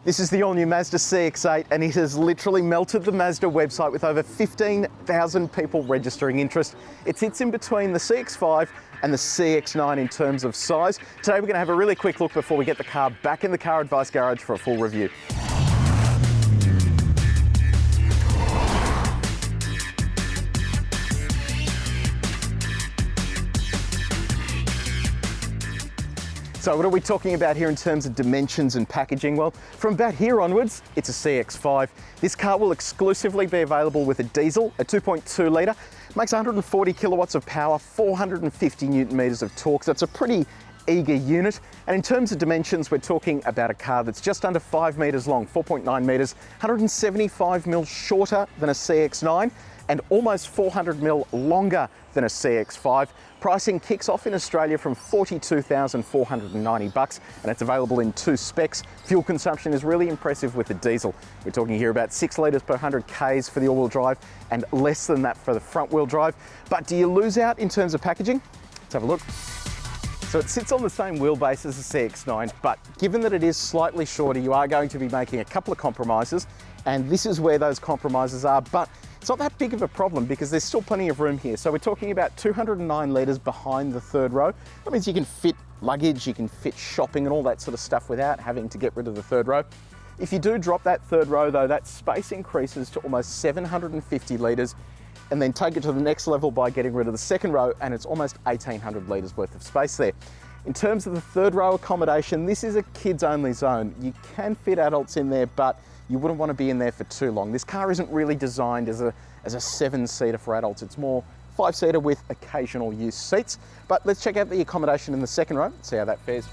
This is the all-new Mazda CX-8 and it has literally melted the Mazda website with over 15,000 people registering interest. It sits in between the CX-5 and the CX-9 in terms of size. Today we're going to have a really quick look before we get the car back in the Car Advice Garage for a full review. So what are we talking about here in terms of dimensions and packaging? Well, from about here onwards, it's a CX-5. This car will exclusively be available with a diesel, a 2.2 litre, makes 140 kilowatts of power, 450 Newton meters of torque. So it's a pretty eager unit. And in terms of dimensions, we're talking about a car that's just under 5 meters long, 4.9 meters, 175 mil shorter than a CX-9 and almost 400 mil longer than a CX-5. Pricing kicks off in Australia from $42,490 and it's available in 2 specs. Fuel consumption is really impressive with the diesel. We're talking here about 6 litres per 100 Ks for the all-wheel drive and less than that for the front-wheel drive. But do you lose out in terms of packaging? Let's have a look. So it sits on the same wheelbase as the CX-9, but given that it is slightly shorter, you are going to be making a couple of compromises, and this is where those compromises are, but it's not that big of a problem because there's still plenty of room here. So we're talking about 209 litres behind the third row. That means you can fit luggage, you can fit shopping and all that sort of stuff without having to get rid of the third row. If you do drop that third row though, that space increases to almost 750 litres, and then take it to the next level by getting rid of the second row, and it's almost 1,800 litres worth of space there. In terms of the third row accommodation, this is a kids only zone. You can fit adults in there, but you wouldn't want to be in there for too long. This car isn't really designed as a 7-seater for adults. It's more 5-seater with occasional use seats. But let's check out the accommodation in the second row, see how that fares.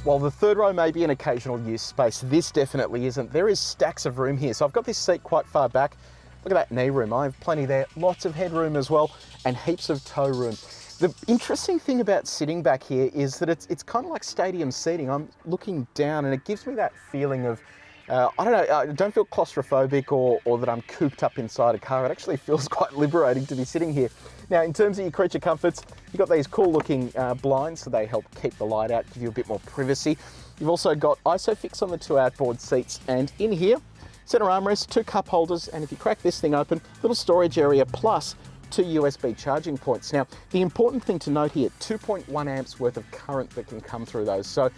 While the third row may be an occasional use space, this definitely isn't. There is stacks of room here. So I've got this seat quite far back. Look at that knee room, I have plenty there, lots of headroom as well, and heaps of toe room. The interesting thing about sitting back here is that it's kind of like stadium seating. I'm looking down and it gives me that feeling of, I don't know, I don't feel claustrophobic or that I'm cooped up inside a car. It actually feels quite liberating to be sitting here. Now, in terms of your creature comforts, you've got these cool looking blinds, so they help keep the light out, give you a bit more privacy. You've also got ISOFIX on the 2 outboard seats, and in here, center armrest, 2 cup holders, and if you crack this thing open, little storage area plus 2 USB charging points. Now, the important thing to note here, 2.1 amps worth of current that can come through those. So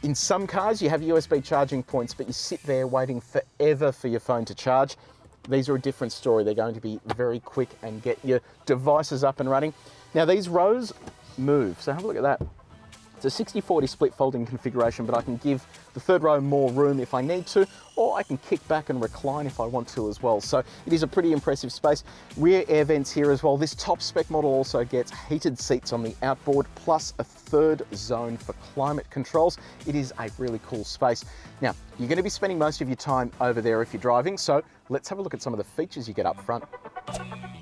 in some cars, you have USB charging points, but you sit there waiting forever for your phone to charge. These are a different story. They're going to be very quick and get your devices up and running. Now, these rows move, so have a look at that. It's a 60-40 split folding configuration, but I can give the third row more room if I need to, or I can kick back and recline if I want to as well. So it is a pretty impressive space. Rear air vents here as well. This top spec model also gets heated seats on the outboard, plus a third zone for climate controls. It is a really cool space. Now, you're going to be spending most of your time over there if you're driving, so let's have a look at some of the features you get up front.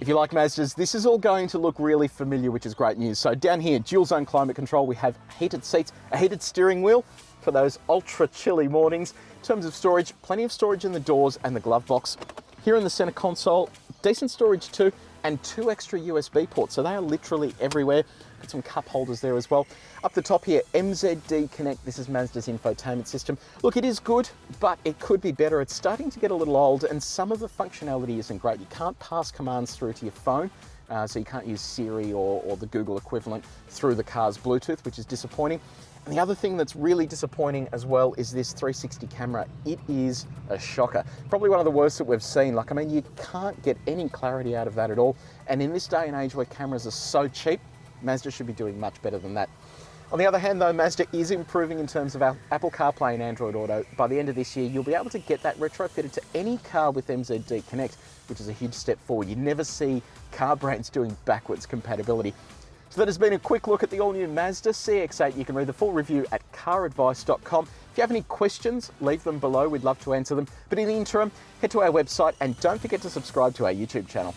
If you like Mazdas, this is all going to look really familiar, which is great news. So down here, dual zone climate control, we have heated seats, a heated steering wheel for those ultra chilly mornings. In terms of storage, plenty of storage in the doors and the glove box. Here in the center console, decent storage too, and 2 extra USB ports. So they are literally everywhere. Got some cup holders there as well. Up the top here, MZD Connect. This is Mazda's infotainment system. Look, it is good, but it could be better. It's starting to get a little old and some of the functionality isn't great. You can't pass commands through to your phone. So you can't use Siri or the Google equivalent through the car's Bluetooth, which is disappointing. And the other thing that's really disappointing as well is this 360 camera. It is a shocker. Probably one of the worst that we've seen. Like, I mean, you can't get any clarity out of that at all. And in this day and age where cameras are so cheap, Mazda should be doing much better than that. On the other hand though, Mazda is improving in terms of our Apple CarPlay and Android Auto. By the end of this year, you'll be able to get that retrofitted to any car with MZD Connect, which is a huge step forward. You never see car brands doing backwards compatibility. So that has been a quick look at the all-new Mazda CX-8. You can read the full review at caradvice.com. If you have any questions, leave them below. We'd love to answer them. But in the interim, head to our website and don't forget to subscribe to our YouTube channel.